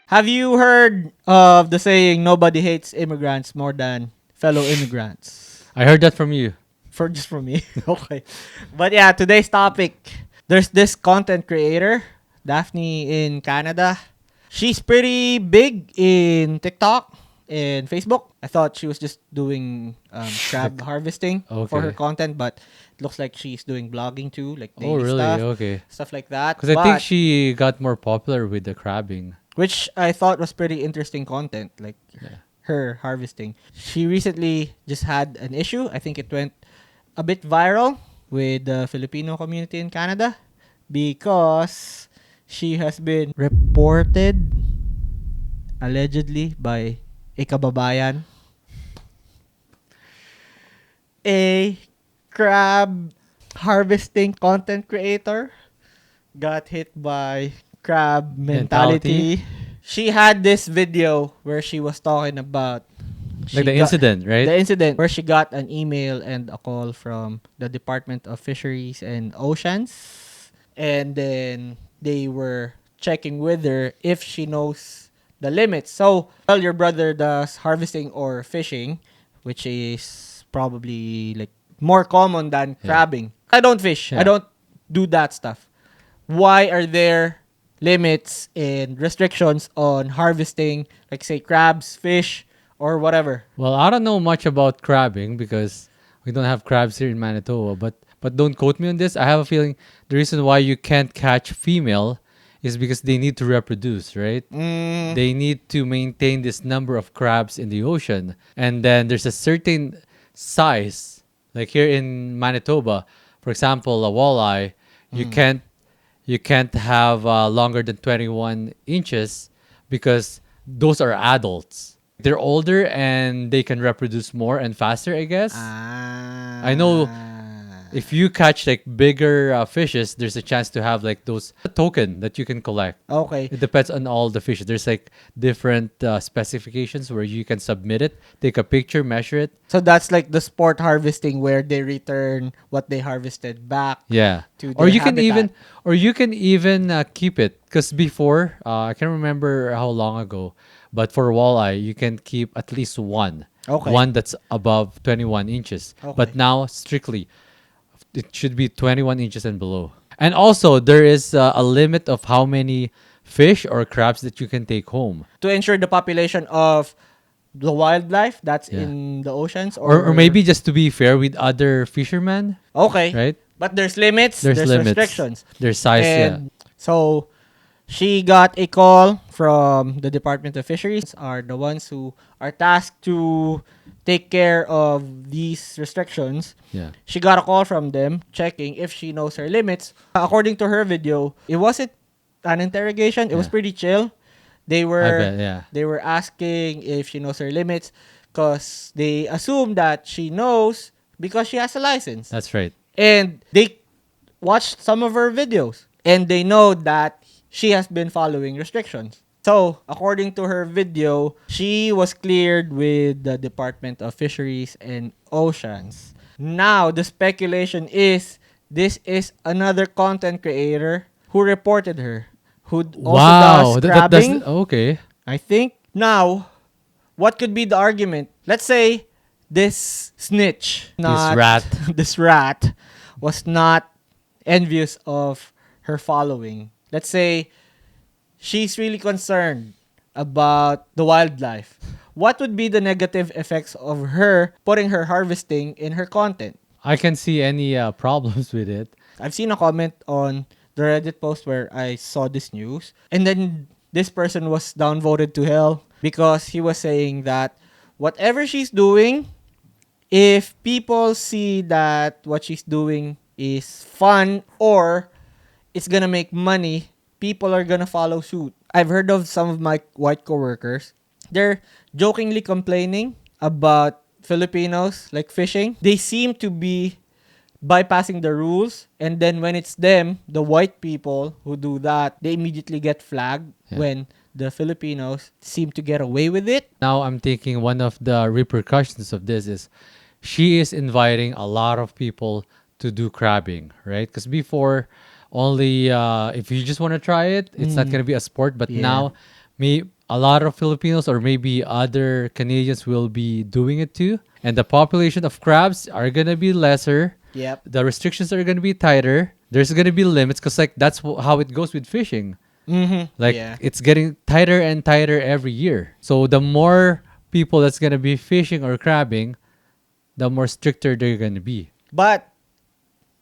Have you heard of the saying, nobody hates immigrants more than fellow immigrants? I heard that from you. For just from me. Okay. But yeah, today's topic, there's this content creator, Daphne in Canada. She's pretty big in TikTok and Facebook. I thought she was just doing crab harvesting for her Okay. content, but it looks like she's doing blogging too, like Oh, daily really? stuff, Okay. stuff like that. Because I think But she got more popular with the crabbing. which I thought was pretty interesting content, like Yeah. her harvesting. She recently just had an issue. I think it went a bit viral with the Filipino community in Canada because she has been reported allegedly by a Kababayan, a crab harvesting content creator, got hit by crab mentality. Mentality? She had this video where she was talking about Like the incident, right? the incident where she got an email and a call from the Department of Fisheries and Oceans, and then they were checking with her if she knows the limits. So, well, your brother does harvesting or fishing, which is probably like more common than Yeah. crabbing. I don't fish. I Yeah. don't do that stuff. Why are there limits and restrictions on harvesting, like say crabs, fish, or whatever? Well, I don't know much about crabbing because we don't have crabs here in Manitoba, but don't quote me on this. I have a feeling the reason why you can't catch female is because they need to reproduce, right? They need to maintain this number of crabs in the ocean. And then there's a certain size, like here in Manitoba, for example, a walleye, you can't have longer than 21 inches because those are adults. They're older and they can reproduce more and faster, I guess. I know if you catch like bigger fishes, there's a chance to have like those a token that you can collect. Okay. It depends on all the fishes. There's like different specifications where you can submit it, take a picture, measure it. So that's like the sport harvesting where they return what they harvested back Yeah. to Or their you can habitat. even keep it because before I can't remember how long ago, but for walleye you can keep at least one. Okay. One that's above 21 inches. Okay. But now strictly it should be 21 inches and below. And also there is a limit of how many fish or crabs that you can take home. To ensure the population of the wildlife that's Yeah. in the oceans, Or maybe just to be fair with other fishermen, okay, right? but there's limits, There's limits. restrictions. Their size, And so she got a call from the Department of Fisheries, are the ones who are tasked to take care of these restrictions. yeah. She got a call from them checking if she knows her limits. According to her video, it wasn't an interrogation. It was Yeah. pretty chill. They I were bet, yeah. they were asking if she knows her limits because they assume that she knows because she has a license. That's right. And they watched some of her videos and they know that she has been following restrictions. So, according to her video, she was cleared with the Department of Fisheries and Oceans. Now, the speculation is this is another content creator who reported her, who also Wow. does That's crabbing, okay. I think. Now, what could be the argument? Let's say this snitch, rat. this rat was not envious of her following. Let's say she's really concerned about the wildlife. What would be the negative effects of her putting her harvesting in her content? I can see any problems with it. I've seen a comment on the Reddit post where I saw this news, and then this person was downvoted to hell because he was saying that whatever she's doing, if people see that what she's doing is fun or it's gonna make money, people are gonna follow suit. I've heard of some of my white coworkers. They're jokingly complaining about Filipinos like fishing. They seem to be bypassing the rules, and then when it's them, the white people who do that, they immediately get flagged Yeah. when the Filipinos seem to get away with it. Now I'm thinking one of the repercussions of this is she is inviting a lot of people to do crabbing, right? Because before, only if you just want to try it, it's not going to be a sport. But Yeah. now, me a lot of Filipinos or maybe other Canadians will be doing it too. And the population of crabs are going to be lesser. Yep. The restrictions are going to be tighter. There's going to be limits because like that's how it goes with fishing. Mm-hmm. Like Yeah. it's getting tighter and tighter every year. So the more people that's going to be fishing or crabbing, the more stricter they're going to be. But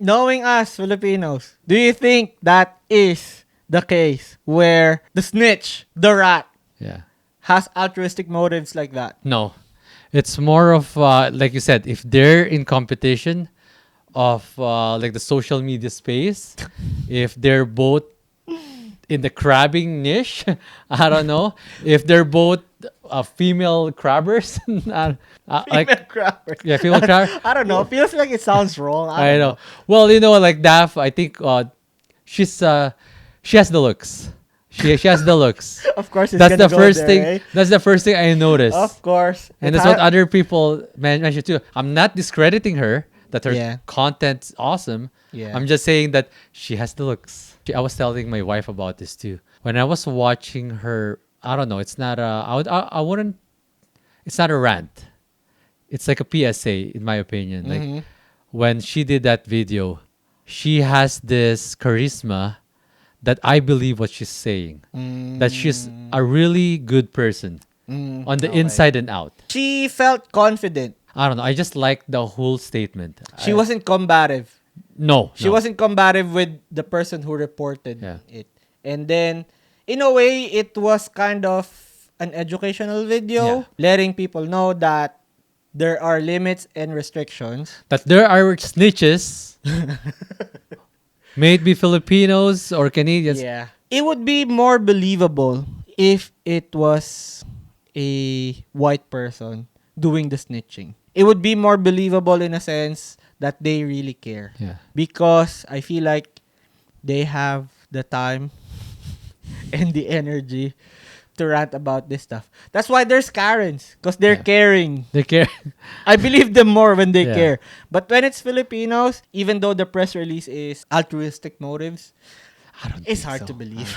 knowing us Filipinos, do you think that is the case where the snitch, the rat, Yeah. has altruistic motives like that? No. It's more of like you said, if they're in competition of like the social media space, if they're both in the crabbing niche, I don't know. If they're both female crabbers, like Female crabber. yeah, female crab. I don't know. Feels like it sounds wrong. I I don't know. Well, you know, like Daph, I think she's she has the looks. She has the looks. Of course, it's That's gonna the go first there, thing. eh? That's the first thing I noticed. Of course. And It that's what ha- other people mentioned too. I'm not discrediting her that her Yeah. content's awesome. Yeah. I'm just saying that she has the looks. I was telling my wife about this too. When I was watching her, I don't know. It's not a. I wouldn't. It's not a rant. It's like a PSA, in my opinion. Like Mhm. when she did that video, she has this charisma that I believe what she's saying. That she's a really good person on the okay. inside and out. She felt confident. I don't know. I just like the whole statement. She wasn't combative. No. She wasn't combative with the person who reported Yeah. it. And then, in a way, it was kind of an educational video, Yeah. letting people know that there are limits and restrictions. That there are snitches, may it be Filipinos or Canadians. Yeah. It would be more believable if it was a white person doing the snitching. It would be more believable in a sense that they really care. Yeah. Because I feel like they have the time and the energy to rant about this stuff. That's why there's Karens, because they're Yeah. caring. They care. I believe them more when they Yeah. care. But when it's Filipinos, even though the press release is altruistic motives, it's think hard so. to believe.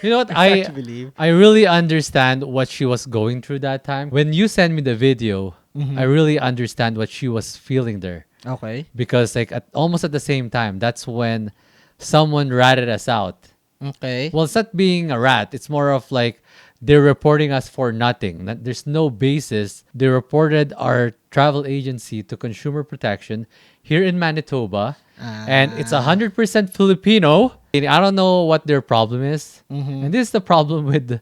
You know what? It's hard to believe. I really understand what she was going through that time. When you send me the video, Mhm. I really understand what she was feeling there. Okay. Because like almost at the same time, that's when someone ratted us out. Okay. Well, it's not being a rat. It's more of like they're reporting us for nothing. There's no basis. They reported our travel agency to Consumer Protection here in Manitoba. And it's 100% Filipino. I don't know what their problem is. And this is the problem with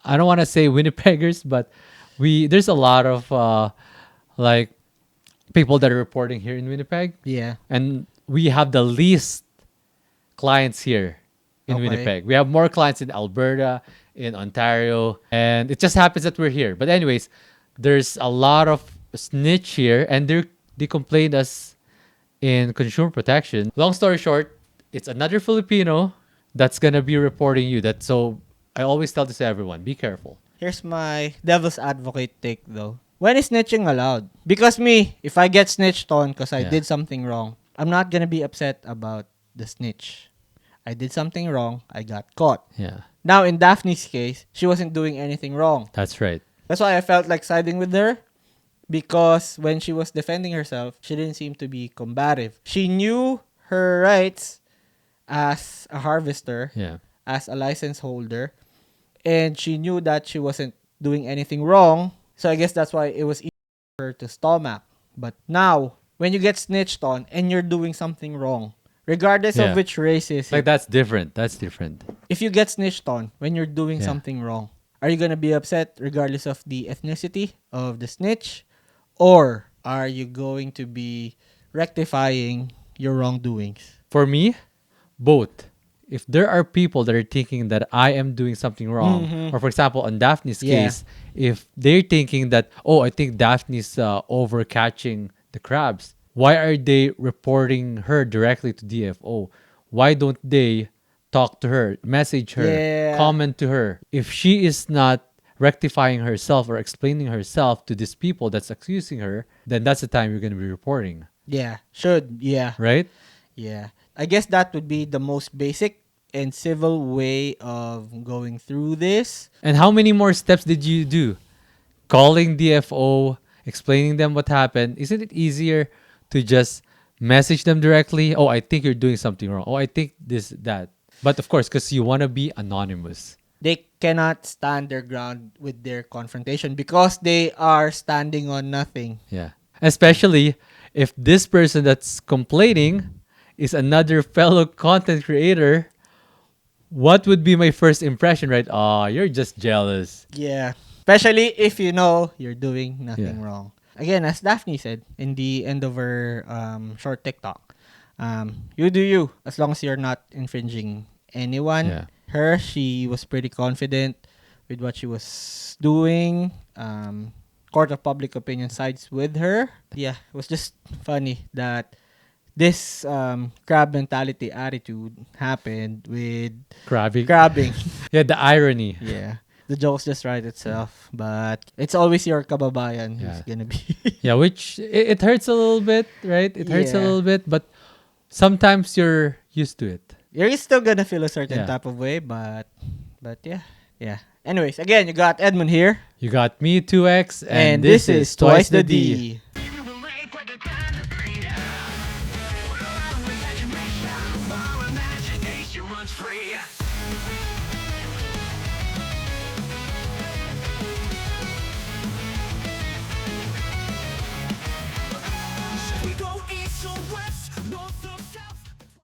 I don't want to say Winnipeggers, but there's a lot of like people that are reporting here in Winnipeg. Yeah. And we have the least clients here in Okay. Winnipeg. We have more clients in Alberta, in Ontario, and it just happens that we're here. But anyways, there's a lot of snitch here, and they complained us in Consumer Protection. Long story short, it's another Filipino that's gonna be reporting you. So I always tell this to everyone: be careful. Here's my devil's advocate take though. When is snitching allowed? Because me, if I get snitched on because I Yeah. did something wrong, I'm not gonna be upset about the snitch. I did something wrong. I got caught. Yeah, Now, in Daphne's case, she wasn't doing anything wrong. that's right. That's why I felt like siding with her. Because when she was defending herself, she didn't seem to be combative. She knew her rights as a harvester, Yeah, as a license holder, and she knew that she wasn't doing anything wrong. So I guess that's why it was easy for her to stomach. But now, when you get snitched on and you're doing something wrong, regardless Yeah. of which race is like it, that's different. That's different. if you get snitched on when you're doing Yeah. something wrong, are you gonna be upset regardless of the ethnicity of the snitch? Or are you going to be rectifying your wrongdoings? For me, both. If there are people that are thinking that I am doing something wrong, or for example, on Daphne's Yeah. case, if they're thinking that, oh, I think Daphne's over catching the crabs, why are they reporting her directly to DFO? Why don't they talk to her, message her, Yeah. comment to her? If she is not rectifying herself or explaining herself to these people that's accusing her, then that's the time you're going to be reporting, Yeah, should. Yeah, right? yeah. I guess that would be the most basic and civil way of going through this. And how many more steps did you do? Calling DFO, explaining them what happened. Isn't it easier to just message them directly? Oh, I think you're doing something wrong. Oh, I think this, that. But of course, because you want to be anonymous. They cannot stand their ground with their confrontation because they are standing on nothing. Yeah. Especially if this person that's complaining is another fellow content creator, what would be my first impression, right? Oh, you're just jealous. Yeah. Especially if you know you're doing nothing Yeah. wrong. Again, as Daphne said in the end of her short TikTok, you do you as long as you're not infringing anyone. Yeah. Her, she was pretty confident with what she was doing. Court of public opinion sides with her. Yeah, it was just funny that this crab mentality attitude happened with Crabbing. crabbing. Yeah, the irony. Yeah. The jokes just write itself, but it's always your kababayan who's Yeah. gonna be. Yeah, which it hurts a little bit, right? It hurts a Yeah. little bit, but sometimes you're used to it. You're still gonna feel a certain Yeah. type of way, but yeah, yeah. Anyways, again, you got Edmund here, You got me, 2X, and this is Twice the D.